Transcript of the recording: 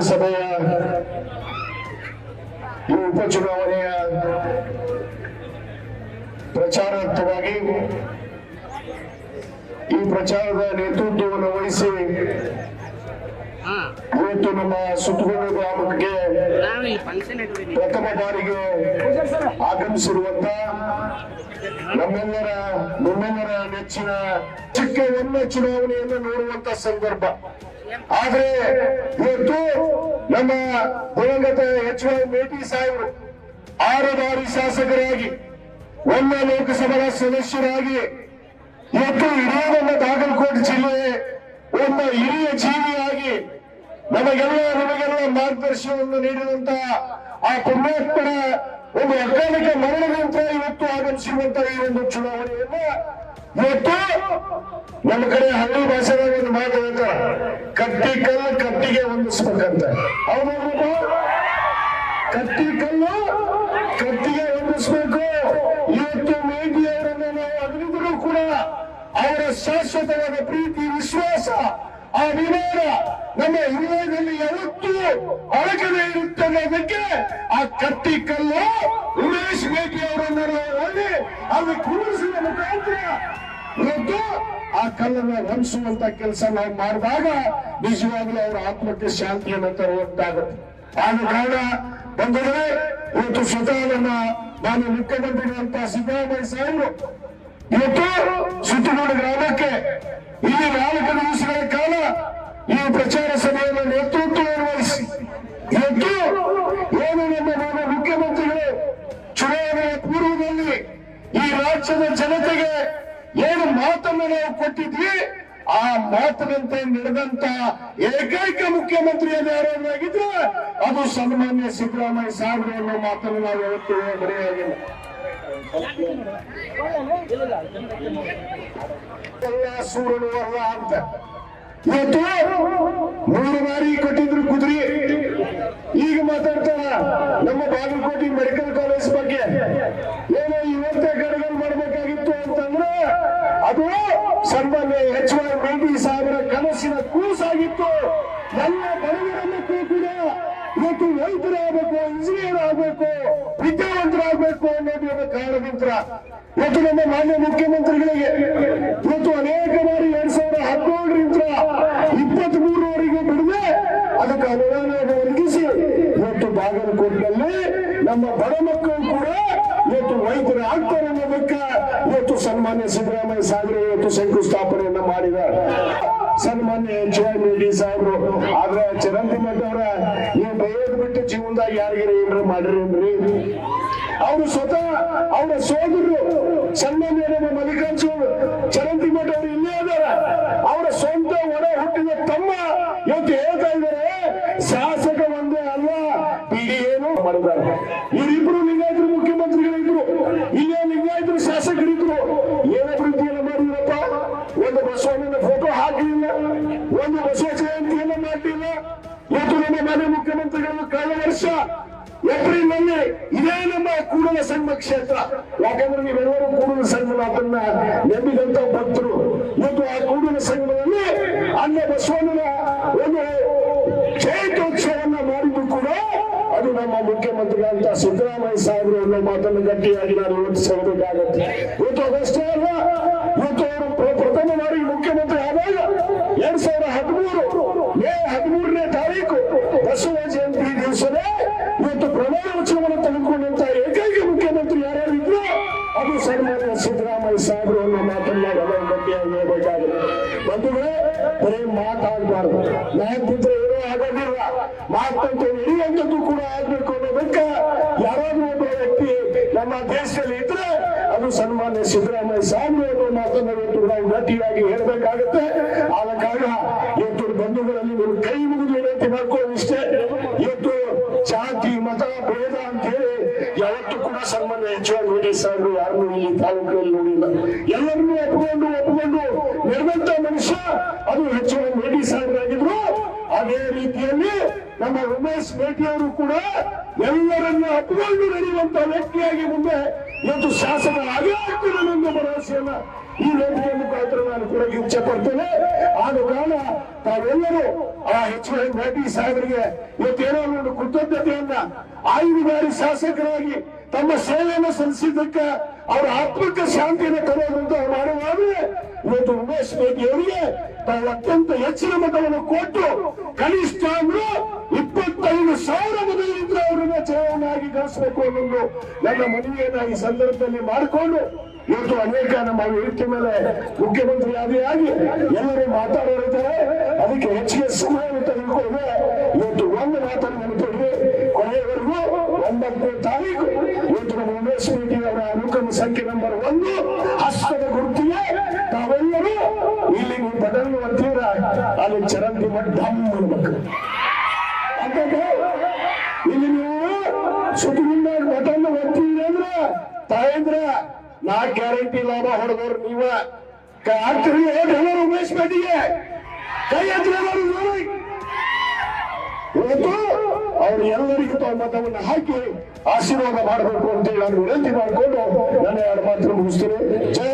ವಿಧಾನಸಭೆಯ ಈ ಉಪಚುನಾವಣೆಯ ಪ್ರಚಾರಾರ್ಥವಾಗಿ ಈ ಪ್ರಚಾರದ ನೇತೃತ್ವವನ್ನು ವಹಿಸಿ ಇವತ್ತು ನಮ್ಮ ಸುತ್ತಮುತ್ತ ಗ್ರಾಮಕ್ಕೆ ಪ್ರಥಮ ಬಾರಿಗೆ ಆಗಮಿಸಿರುವಂತ ನಿಮ್ಮೆಲ್ಲರ ನೆಚ್ಚಿನ ಚಿಕ್ಕ ಒಮ್ಮೆ ಚುನಾವಣೆಯನ್ನು ನೋಡುವಂತ ಸಂದರ್ಭ. ಆದ್ರೆ ಇವತ್ತು ನಮ್ಮ ದಿವಂಗತ HY ಮೇಟಿ ಸಾಹೇಬರು 6 ಬಾರಿ ಶಾಸಕರಾಗಿ ಒಮ್ಮೆ ಲೋಕಸಭಾ ಸದಸ್ಯರಾಗಿ ಇವತ್ತು ಇಡೀ ನಮ್ಮ ಬಾಗಲಕೋಟೆ ಜಿಲ್ಲೆ ಒಬ್ಬ ಹಿರಿಯ ಜೀವಿಯಾಗಿ ನಿಮಗೆಲ್ಲ ಮಾರ್ಗದರ್ಶನವನ್ನು ನೀಡಿದಂತ ಆ ಪುಣ್ಯಾತ್ಮರ ಒಂದು ಅಕಾಲಿಕ ಮರಣದಂತ ಇವತ್ತು ಆಗಮಿಸಿರುವಂತಹ ಈ ಒಂದು ಚುನಾವಣೆಯನ್ನ ಇವತ್ತು ನಮ್ಮ ಕಡೆ ಹಳ್ಳಿ ಭಾಷೆದಾಗ ಒಂದು ಮಾತು ಹೇಳ್ತಾರೆ, ಕಟ್ಟಿ ಕಲ್ಲು ಕಟ್ಟಿಗೆ ಹೊಂದಿಸ್ಬೇಕಂತ. ಹೌದು, ಕಟ್ಟಿ ಕಲ್ಲು ಕಟ್ಟಿಗೆ ಹೊಂದಿಸ್ಬೇಕು. ಇವತ್ತು ಮೇಟಿ ಅವರನ್ನು ನಾವು ಅಗಲಿದರೂ ಕೂಡ ಅವರ ಶಾಶ್ವತವಾದ ಪ್ರೀತಿ, ವಿಶ್ವಾಸ, ಆ ಅಭಿಮಾನ ನಮ್ಮ ಹೃದಯದಲ್ಲಿ ಯಾವತ್ತೂ ಅಡಕದೇ ಇರುತ್ತೆ ಅನ್ನೋದಕ್ಕೆ ಆ ಕಟ್ಟಿ ಕಲ್ಲು ಉಮೇಶ್ ಮೇಟಿ ಅವರನ್ನು ನಾವು ಅಲ್ಲಿ ಕೂರಿಸಿದ ಮುಖಾಂತರ ಇವತ್ತು ಆ ಕಲ್ಲನ್ನು ಹೊಂದಿಸುವಂತ ಕೆಲಸ ನಾವು ಮಾಡಿದಾಗ ನಿಜವಾಗ್ಲೂ ಅವರ ಆತ್ಮಕ್ಕೆ ಶಾಂತಿಯನ್ನು ತರುವಂತಾಗುತ್ತೆ. ಆದ ಕಾರಣ ಬಂದರೆ ಇವತ್ತು ಸ್ವತಃ ನಾನು ಮುಖ್ಯಮಂತ್ರಿಗಳಂತ ಸಿದ್ದರಾಮಯ್ಯ ಸಾಹೇಬರು ಇವತ್ತು ಸುತ್ತಮುತ್ತ ಗ್ರಾಮಕ್ಕೆ ಇಲ್ಲಿ 4 ದಿವಸಗಳ ಕಾಲ ಈ ಪ್ರಚಾರ ಸಭೆಯನ್ನು ನೇತೃತ್ವವನ್ನು ವಹಿಸಿ ಇವತ್ತು ಏನು ನಮ್ಮ ಮುಖ್ಯಮಂತ್ರಿಗಳು ಚುನಾವಣೆಯ ಪೂರ್ವದಲ್ಲಿ ಈ ರಾಜ್ಯದ ಜನತೆಗೆ ಏನು ಮಾತನ್ನು ನಾವು ಕೊಟ್ಟಿದ್ವಿ, ಆ ಮಾತಿನಂತೆ ನಡೆದಂತ ಏಕೈಕ ಮುಖ್ಯಮಂತ್ರಿ ಯಾರಾಗಿದ್ರೆ ಅದು ಸನ್ಮಾನ್ಯ ಸಿದ್ದರಾಮಯ್ಯ ಸಾಹೇಬರು ಅನ್ನೋ ಮಾತನ್ನು ನಾವು ಯಾವತ್ತೂ ಮರೆಯಾಗಿಲ್ಲ. ಸೂರನು ಅಲ್ಲ ಅಂತ ಇವತ್ತು 3 ಬಾರಿ ಕೊಟ್ಟಿದ್ರು ಕುದುರೆ. ಈಗ ಮಾತಾಡ್ತಾರ ನಮ್ಮ ಬಾಗಲಕೋಟೆ ಮೆಡಿಕಲ್ ಕಾಲೇಜ್ ಬಗ್ಗೆ ಏನೋ ಇವತ್ತೇ ಗಡಗಲ್ ಮಾಡಬೇಕಾಗಿತ್ತು ಅಂತಂದ್ರೆ ಅದು ಸನ್ಮಾನ್ಯ HY ಮೇಟಿ ಸಾಹೇಬರ ಕನಸಿನ ಕೂಸಾಗಿತ್ತು. ಎಲ್ಲ ಬಡವರ ಮಕ್ಕಳು ಕೂಡ ಇವತ್ತು ವೈದ್ಯರಾಗಬೇಕು, ಇಂಜಿನಿಯರ್ ಆಗಬೇಕು, ವಿದ್ಯಾವಂತರಾಗಬೇಕು ಅನ್ನೋದು ಕಾರಣದಿಂದ ಇವತ್ತು ನಮ್ಮ ಮಾನ್ಯ ಮುಖ್ಯಮಂತ್ರಿಗಳಿಗೆ ಇವತ್ತು ಅನೇಕ ಬಾರಿ 2017ರಿಂದ 23ರವರೆಗೂ ಬಿಡದೆ ಅದಕ್ಕೆ ಅನುದಾನವನ್ನು ಒದಗಿಸಿ ಇವತ್ತು ಬಾಗಲಕೋಟೆಯಲ್ಲಿ ನಮ್ಮ ಬಡ ಮಕ್ಕಳು ಕೂಡ ಇವತ್ತು ವೈದ್ಯರು ಆಗ್ತಾರೆ ಅನ್ನೋದಕ್ಕೆ ಇವತ್ತು ಸನ್ಮಾನ್ಯ ಸಿದ್ದರಾಮಯ್ಯ ಸಾಹೇಬರು ಇವತ್ತು ಶಂಕುಸ್ಥಾಪನೆಯನ್ನ ಮಾಡಿದ್ದಾರೆ. ಸನ್ಮಾನ್ಯ HY ಮೇಟಿ ಸಾಹೇಬರು ಆದ್ರೆ ಚಿರಂತಿಮಠ ಅವರ ನೀವು ಬೈಯೋದ್ ಬಿಟ್ಟು ಜೀವನದಾಗ ಯಾರಿಗಾರ ಏನ್ರ ಮಾಡಿರೇನ್ರಿ? ಅವರು ಸ್ವತಃ ಅವರ ಸೋದರರು ಸನ್ಮಾನ್ಯ ನಮ್ಮ ಮಲ್ಲಿಕಾರ್ಜುನ್ ಚರಂತಿಮಠ ಅವರು ಇಲ್ಲೇ ಅದಾರ. ಅವರ ಸ್ವಂತ ಒಡ ಹುಟ್ಟಿದ ತಮ್ಮ ಇವತ್ತು ಹೇಳ್ತಾ ಇದ್ದಾರೆ, ಶಾಸಕ ಒಂದೇ ಅಲ್ಲ ಬಿಡಿ ಏನು ಮಾಡಿದ್ದಾರೆ. ಇವರಿಬ್ರು ಲಿಂಗಾಯತರು ಮುಖ್ಯಮಂತ್ರಿಗಳಿದ್ರು, ಇಲ್ಲೇ ಲಿಂಗಾಯತರು ಶಾಸಕರಿದ್ರು. ಏನ ಪ್ರೀತಿಯನ್ನು ಮಾಡಿದ್ರಪ್ಪ? ಒಂದು ಬಸವಣ್ಣನ ಫೋಟೋ ಹಾಕಲಿಲ್ಲ, ಒಂದು ಬಸವ ಜಯಂತಿಯನ್ನು ಮಾಡಲಿಲ್ಲ. ಇವತ್ತು ನಮ್ಮ ಮನೆ ಮುಖ್ಯಮಂತ್ರಿಗಳು ಕಳೆದ ವರ್ಷ ಏಪ್ರಿಲ್ ನಲ್ಲಿ ಇದೇ ನಮ್ಮ ಕೂಡಲ ಸಂಘ ಕ್ಷೇತ್ರ, ಯಾಕಂದ್ರೆ ನೀವೆಲ್ಲರೂ ಕೂಡಲ ಸಂಘನ ನಂಬಿದಂತ ಭಕ್ತರು. ಇವತ್ತು ಆ ಕೂಡಲ ಸಂಘದಲ್ಲಿ ಅನ್ನ ಬಸವಣ್ಣನ ಒಂದು ಜಯಂತ್ಯೋತ್ಸವನ್ನ ಮಾಡಿದ್ರು ಕೂಡ ಅದು ನಮ್ಮ ಮುಖ್ಯಮಂತ್ರಿಗಳಂತ ಸಿದ್ದರಾಮಯ್ಯ ಸಾಹೇಬರು ಅನ್ನೋ ಮಾತನ್ನು ಗಟ್ಟಿಯಾಗಿ ನಾನು ಇವತ್ತು ಹೇಳಬೇಕಾಗತ್ತೆ. ಇವತ್ತು ಅದಷ್ಟೇ ಅಲ್ಲ, ಇವತ್ತು ಅವರು ಪ್ರಥಮ ಬಾರಿಗೆ ಮುಖ್ಯಮಂತ್ರಿ ಆದಾಗ 2013 ಮೇ 13ನೇ ತಾರೀಕು ಬಸವ ಜಯಂತಿ ದಿವಸನೇ ಇವತ್ತು ಪ್ರಮಾಣ ವಚನವನ್ನು ತೆಗೆದುಕೊಂಡಂತ ಏಕೈಕ ಮುಖ್ಯಮಂತ್ರಿ ಯಾರ್ಯಾರಿದ್ರು ಅದು ಸನ್ಮಾನ್ಯ ಸಿದ್ದರಾಮಯ್ಯ ಸಾಹೇಬರು ಅನ್ನೋ ಮಾತನ್ನ ಎಲ್ಲರೂ ಗಟ್ಟಿಯಾಗಿ ಹೇಳಬೇಕಾಗುತ್ತೆ. ಬಂಧುಗಳೇ, ಬರೀ ಮಾತಾಡಬಾರ್ದು, ಮಾತಿದ್ರೆ ಏನೋ ಆಗೋದಿಲ್ಲ, ಮಾತಂತ ಹಿಡಿಯುವಂಥದ್ದು ಕೂಡ ಆಗ್ಬೇಕು ಅನ್ನೋದಕ್ಕೆ ಯಾರಾದ್ರೂ ಒಬ್ಬ ವ್ಯಕ್ತಿ ನಮ್ಮ ದೇಶದಲ್ಲಿ ಇದ್ರೆ ಅದು ಸನ್ಮಾನ್ಯ ಸಿದ್ದರಾಮಯ್ಯ ಸಾಹೇಬರು ಅನ್ನೋ ಮಾತನ್ನ ಇವತ್ತು ನಾವು ಗಟ್ಟಿಯಾಗಿ ಹೇಳಬೇಕಾಗುತ್ತೆ. ಆದ ಕಾರಣ ಇವತ್ತು ಬಂಧುಗಳಲ್ಲಿ ನೀವು ಕೈ ಮುಗಿದು ವಿನಂತಿ ಮಾಡ್ಕೊಳ್ಳೋದಿಷ್ಟೇ, ಇವತ್ತು ಜಾತಿ ಮತ ಭೇದ ಅಂತ ಹೇಳಿ ಯಾವತ್ತೂ ಕೂಡ ಸನ್ಮಾನ್ಯ HY ಮೇಟಿ ಸಾಹೇಬರು ಯಾರನ್ನೂ ಇಲ್ಲಿ ತಾಲೂಕಿನಲ್ಲಿ ನೋಡಿಲ್ಲ. ಎಲ್ಲರನ್ನೂ ಒಪ್ಪಿಕೊಂಡು ನಡೆದಂತ ಮನುಷ್ಯ ಅದು HY ಮೇಟಿ ಸಾಹೇಬರಾಗಿದ್ರು. ಅದೇ ರೀತಿಯಲ್ಲಿ ನಮ್ಮ ಉಮೇಶ್ ಮೇಟಿ ಅವರು ಕೂಡ ಎಲ್ಲರನ್ನು ಒಪ್ಪಿಕೊಂಡು ನಡೆಯುವಂತ ವ್ಯಕ್ತಿಯಾಗಿ ಮುಂದೆ ಇವತ್ತು ಶಾಸಕ ಆಗೇ ಆಗ್ತದೆ ನನ್ನ ಭರವಸೆಯನ್ನ ಈ ವೇದಿಕೆ ಮುಖಾಂತರ ನಾನು ಕೂಡ ಇಚ್ಛೆ ಪಡ್ತೇನೆ. ಆದ ಕಾರಣ ತಾವೆಲ್ಲರೂ ಆ HY ಸಾಹೇಬರಿಗೆ ಇವತ್ತೇನೋ ಒಂದು ಕೃತಜ್ಞತೆಯನ್ನ 5 ಬಾರಿ ಶಾಸಕರಾಗಿ ತಮ್ಮ ಸೇವೆಯನ್ನು ಸಲ್ಲಿಸಿದ್ದಕ್ಕೆ ಅವರ ಆತ್ಮಕ್ಕೆ ಶಾಂತಿಯನ್ನು ತರುವಂತ ಮಾಡುವಾಗಲೇ ಇವತ್ತು ಉಮೇಶ್ ಬೇಟಿ ಅವರಿಗೆ ತಾವು ಅತ್ಯಂತ ಹೆಚ್ಚಿನ ಮತವನ್ನು ಕೊಟ್ಟು ಕನಿಷ್ಠ ಅಂದ್ರೂ 25,000 ಮತಗಳಿಂದ ಅವರನ್ನ ಚುನಾವಣೆಯಾಗಿ ಗಳಿಸಬೇಕು ಅನ್ನೋದು ನನ್ನ ಮನವಿಯನ್ನ ಈ ಸಂದರ್ಭದಲ್ಲಿ ಮಾಡಿಕೊಂಡು ಇವತ್ತು ಅನೇಕ ನಮ್ಮ ವೇದಿಕೆ ಮೇಲೆ ಮುಖ್ಯಮಂತ್ರಿ ಆದಿಯಾಗಿ ಎಲ್ಲರೂ ಮಾತಾಡೋರಿದ್ದಾರೆ. ಅದಕ್ಕೆ ಹೆಚ್ಚಿಗೆ ಸಮಯ ತೆಗೆದುಕೊಂಡು ಇವತ್ತು ಒಂದು ಮಾತನ್ನು ನೆನಪಿಡಿ, ಕೊನೆಯವರೆಗೂ 9ನೇ ತಾರೀಕು ಇವತ್ತು ನಮ್ಮ ಉಮೇಶ್ ಬೇಟಿ ಅವರ ಅನುಕ್ರಮ ಸಂಖ್ಯೆ ನಂಬರ್ 1 ಹಸ್ತದ ಗುರುತಿಗೆ ತಾವೆಲ್ಲರೂ ಇಲ್ಲಿ ನೀವು ಬದಲು ಒತ್ತೀರ ಅಲ್ಲಿ ಚರಂತಿ ಡಮ್ ಅನ್ಬೇಕು ಅಂತ ಇಲ್ಲಿ ನೀವು ಸುತ್ತಮುತ್ತ ಬಟನ್ ಒತ್ತೀರಿ ಅಂದ್ರೆ ತಾಯಂದ್ರ ನಾ ಗ್ಯಾರಂಟಿ ಲಾಭ ಹೊಡೆದವ್ರು ನೀವ ಆಗ್ತಿರಿ. ಎಲ್ಲರೂ ಉಮೇಶ್ ಬೇಟಿಗೆ ಕೈ ಹತ್ರ ಇವತ್ತು ಅವ್ರು ಎಲ್ಲರಿಗೂ ತಮ್ಮ ಮತವನ್ನು ಹಾಕಿ ಆಶೀರ್ವಾದ ಮಾಡಬೇಕು ಅಂತೇಳಿ ನಾನು ವಿನಂತಿ ಮಾಡಿಕೊಂಡು ನನ್ನ 2 ಮಾತು ಮುಗಿಸ್ತೇನೆ. ಜೈ